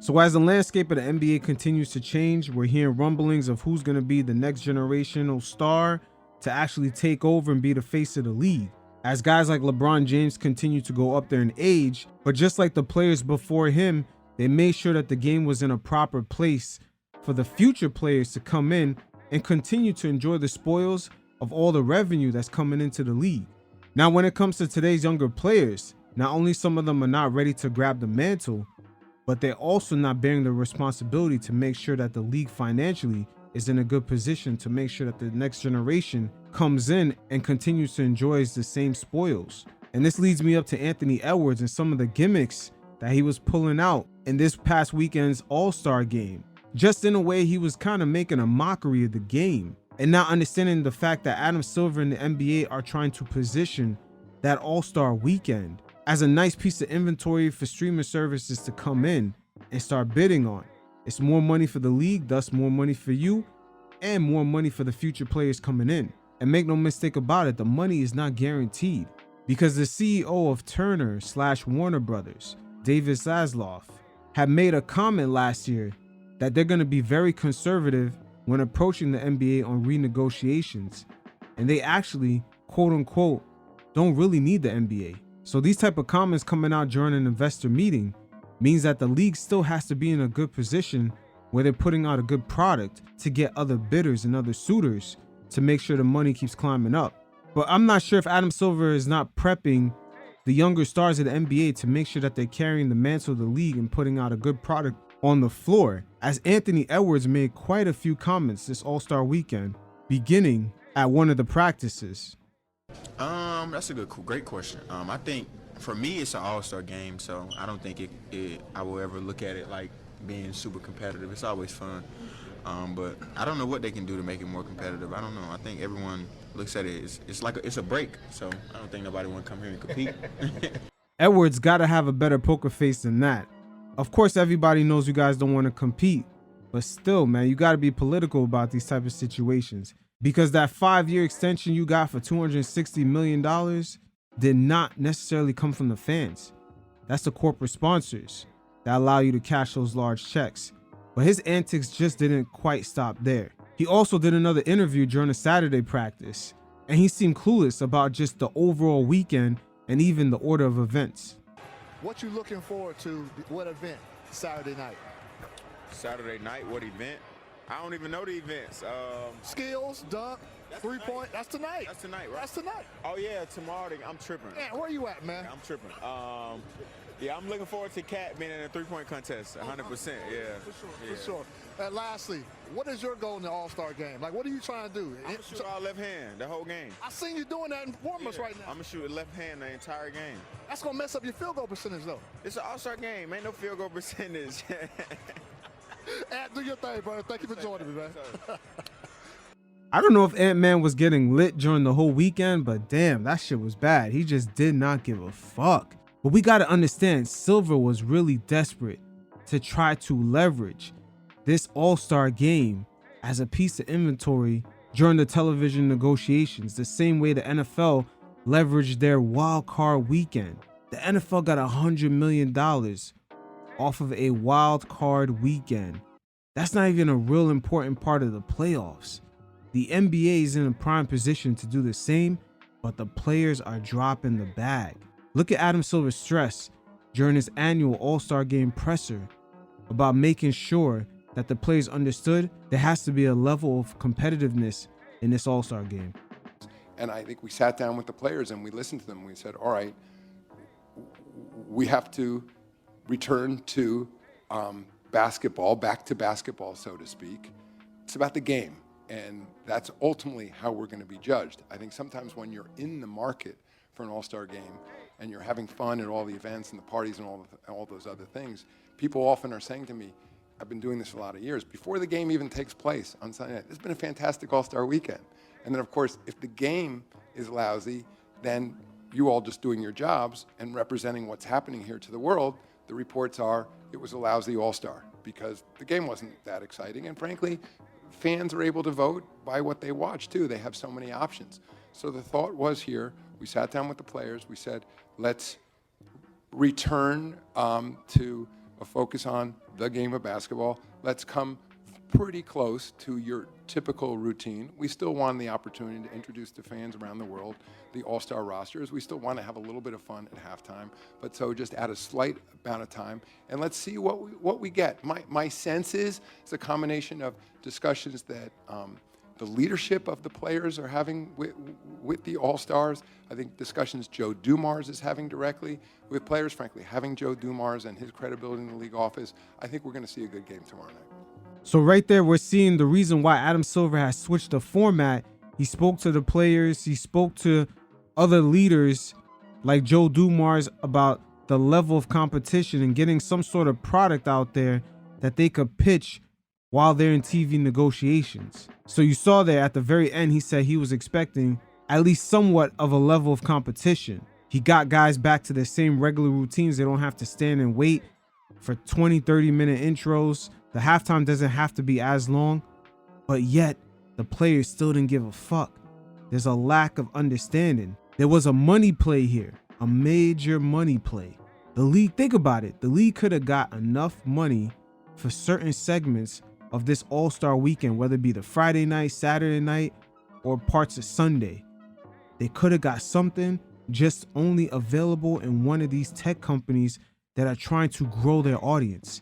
So as the landscape of the NBA continues to change, we're hearing rumblings of who's going to be the next generational star to actually take over and be the face of the league. As guys like LeBron James continue to go up there in age, but just like the players before him, they made sure that the game was in a proper place for the future players to come in and continue to enjoy the spoils of all the revenue that's coming into the league. Now, when it comes to today's younger players, not only some of them are not ready to grab the mantle, but they're also not bearing the responsibility to make sure that the league financially is in a good position to make sure that the next generation comes in and continues to enjoy the same spoils. And this leads me up to Anthony Edwards and some of the gimmicks that he was pulling out in this past weekend's All-Star game. Just in a way, he was kind of making a mockery of the game and not understanding the fact that Adam Silver and the NBA are trying to position that All-Star weekend as a nice piece of inventory for streaming services to come in and start bidding on. It's more money for the league, thus more money for you, and more money for the future players coming in. And make no mistake about it, the money is not guaranteed because the CEO of Turner/Warner Brothers, David Zaslav, had made a comment last year that they're going to be very conservative when approaching the NBA on renegotiations. And they actually, quote unquote, don't really need the NBA. So these type of comments coming out during an investor meeting means that the league still has to be in a good position where they're putting out a good product to get other bidders and other suitors to make sure the money keeps climbing up. But I'm not sure if Adam Silver is not prepping the younger stars of the NBA to make sure that they're carrying the mantle of the league and putting out a good product on the floor, as Anthony Edwards made quite a few comments this All-Star weekend, beginning at one of the practices. That's a great question. I think for me it's an all-star game, so I don't think I will ever look at it like being super competitive. It's always fun, but I don't know what they can do to make it more competitive. I don't know. I think everyone looks at it. It's a break, so I don't think nobody want to come here and compete. Edwards got to have a better poker face than that. Of course, everybody knows you guys don't want to compete, but still, man, you got to be political about these type of situations. Because that 5-year extension you got for $260 million did not necessarily come from the fans. That's the corporate sponsors that allow you to cash those large checks. But his antics just didn't quite stop there. He also did another interview during a Saturday practice, and he seemed clueless about just the overall weekend and even the order of events. What you looking forward to? What event? Saturday night. Saturday night, what event? I don't even know the events. Skills, dunk, 3-point. That's tonight. That's tonight, right? That's tonight. Oh yeah, tomorrow. I'm tripping. Man, where you at, man? I'm tripping. Yeah, I'm looking forward to Cat being in a 3-point contest. 100%. Yeah. For sure. And lastly, what is your goal in the All-Star game? Like, what are you trying to do? I'm gonna shoot all left hand the whole game. I seen you doing that in warm-ups right now. I'm gonna shoot a left hand the entire game. That's gonna mess up your field goal percentage, though. It's an all-star game. Ain't no field goal percentage. Do your thing, brother. Thank you for joining me, man. I don't know if Ant-Man was getting lit during the whole weekend, but damn, that shit was bad. He just did not give a fuck. But we got to understand, Silver was really desperate to try to leverage this All-Star game as a piece of inventory during the television negotiations, the same way the NFL leveraged their wild card weekend. The NFL got $100 million off of a wild card weekend. That's not even a real important part of the playoffs. The NBA is in a prime position to do the same, but the players are dropping the bag. Look at Adam Silver's stress during his annual All-Star Game presser about making sure that the players understood there has to be a level of competitiveness in this All-Star Game. And I think we sat down with the players and we listened to them. We said, all right, we have to return to basketball, back to basketball, so to speak. It's about the game, and that's ultimately how we're going to be judged. I think sometimes when you're in the market for an all-star game and you're having fun at all the events and the parties and all those other things, people often are saying to me, I've been doing this a lot of years, before the game even takes place on Sunday night, it's been a fantastic all-star weekend. And then, of course, if the game is lousy, then you all just doing your jobs and representing what's happening here to the world, the reports are it was a lousy all-star because the game wasn't that exciting. And frankly, fans are able to vote by what they watch too. They have so many options. So the thought was here, we sat down with the players, we said, let's return to a focus on the game of basketball. Let's come pretty close to your typical routine. We still want the opportunity to introduce to fans around the world the all-star rosters. We still want to have a little bit of fun at halftime, but so just add a slight amount of time, and let's see what we get. My sense is it's a combination of discussions that the leadership of the players are having with the all-stars. I think discussions Joe Dumars is having directly with players, frankly, having Joe Dumars and his credibility in the league office. I think we're going to see a good game tomorrow night. So right there, we're seeing the reason why Adam Silver has switched the format. He spoke to the players. He spoke to other leaders like Joe Dumars about the level of competition and getting some sort of product out there that they could pitch while they're in TV negotiations. So you saw there at the very end, he said he was expecting at least somewhat of a level of competition. He got guys back to their same regular routines. They don't have to stand and wait for 20, 30-minute intros. The halftime doesn't have to be as long, but yet the players still didn't give a fuck. There's a lack of understanding. There was a money play here, a major money play. The league, think about it, the league could have got enough money for certain segments of this All-Star weekend, whether it be the Friday night, Saturday night, or parts of Sunday. They could have got something just only available in one of these tech companies that are trying to grow their audience.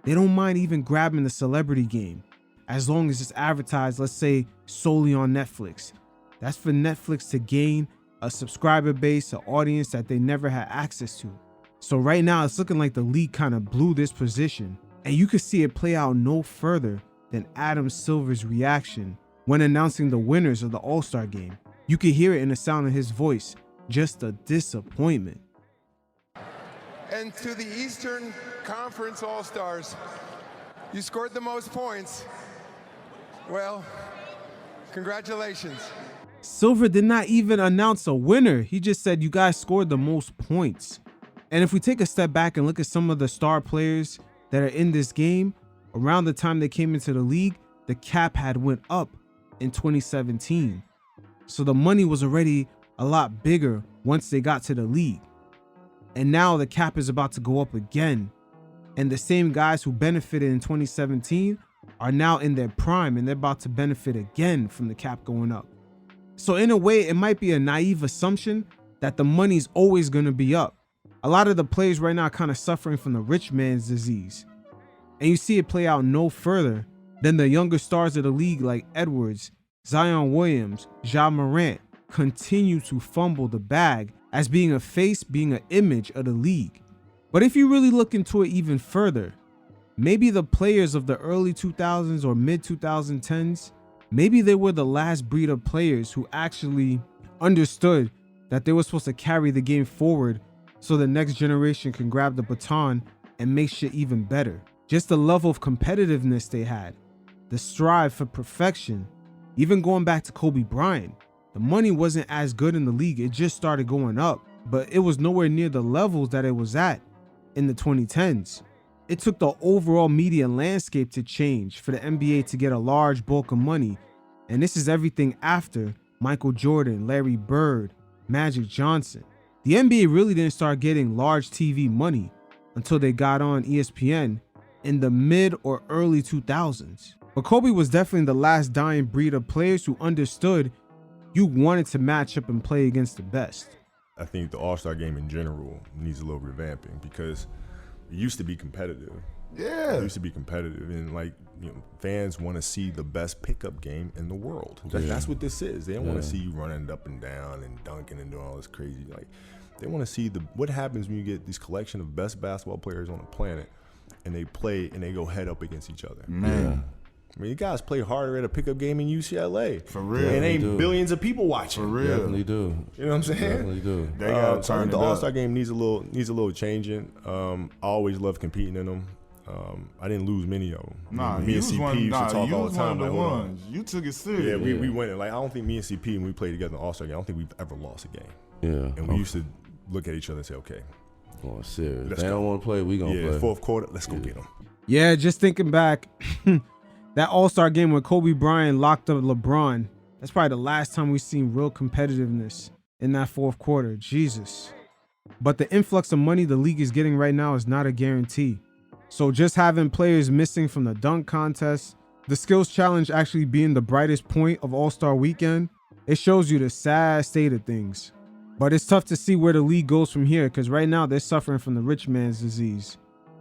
They don't mind even grabbing the celebrity game as long as it's advertised, let's say, solely on Netflix. That's for Netflix to gain a subscriber base, an audience that they never had access to. So right now, it's looking like the league kind of blew this position. And you could see it play out no further than Adam Silver's reaction when announcing the winners of the All-Star game. You could hear it in the sound of his voice, just a disappointment. And to the Eastern Conference All-Stars, you scored the most points. Well, congratulations. Silver did not even announce a winner. He just said you guys scored the most points. And if we take a step back and look at some of the star players that are in this game, around the time they came into the league, the cap had went up in 2017. So the money was already a lot bigger once they got to the league. And now the cap is about to go up again. And the same guys who benefited in 2017 are now in their prime, and they're about to benefit again from the cap going up. So in a way, it might be a naive assumption that the money's always going to be up. A lot of the players right now are kind of suffering from the rich man's disease. And you see it play out no further than the younger stars of the league like Edwards, Zion Williams, Ja Morant continue to fumble the bag as being a face, being an image of the league. But if you really look into it even further, maybe the players of the early 2000s or mid 2010s, maybe they were the last breed of players who actually understood that they were supposed to carry the game forward so the next generation can grab the baton and make shit even better. Just the level of competitiveness they had, the strive for perfection. Even going back to Kobe Bryant, the money wasn't as good in the league. It just started going up, but it was nowhere near the levels that it was at in the 2010s. It took the overall media landscape to change for the NBA to get a large bulk of money. And this is everything after Michael Jordan, Larry Bird, Magic Johnson. The NBA really didn't start getting large TV money until they got on ESPN in the mid or early 2000s. But Kobe was definitely the last dying breed of players who understood you wanted to match up and play against the best. I think the All-Star game in general needs a little revamping because it used to be competitive. Yeah. It used to be competitive, and fans want to see the best pickup game in the world. That's what this is. They don't want to see you running up and down and dunking and doing all this crazy. They want to see what happens when you get this collection of best basketball players on the planet, and they play and they go head up against each other. Man. I mean, you guys play harder at a pickup game in UCLA. For real. And ain't billions of people watching. For real. Definitely do. You know what I'm saying? Definitely do. They gotta turn it the up. All-Star game needs a little changing. I always love competing in them. I didn't lose many of them. Nah, me and CP used to talk you all was the time. one of the hold on. ones. You took it serious. Yeah, we went it. I don't think me and CP, when we played together in the All-Star game, I don't think we've ever lost a game. Yeah. And we used to look at each other and say, okay, Going serious. Let's They go. don't want to play, we gonna play. Fourth quarter, let's go get them. Yeah, just thinking back, that All-Star game when Kobe Bryant locked up LeBron, that's probably the last time we've seen real competitiveness in that fourth quarter. Jesus. But the influx of money the league is getting right now is not a guarantee. So just having players missing from the dunk contest, the skills challenge actually being the brightest point of All-Star Weekend, it shows you the sad state of things. But it's tough to see where the league goes from here because right now they're suffering from the rich man's disease.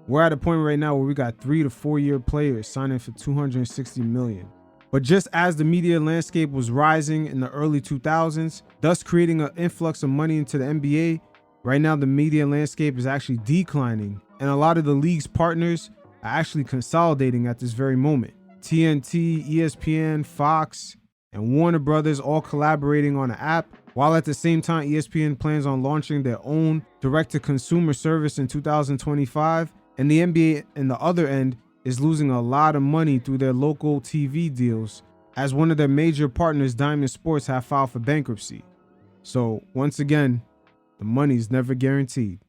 We're at a point right now where we got 3 to 4 year players signing for $260 million. But just as the media landscape was rising in the early 2000s, thus creating an influx of money into the NBA, right now the media landscape is actually declining, and a lot of the league's partners are actually consolidating at this very moment. TNT, ESPN, Fox, and Warner Brothers all collaborating on an app, while at the same time ESPN plans on launching their own direct-to-consumer service in 2025, and the NBA in the other end is losing a lot of money through their local TV deals, as one of their major partners, Diamond Sports, have filed for bankruptcy. So once again, the money's never guaranteed.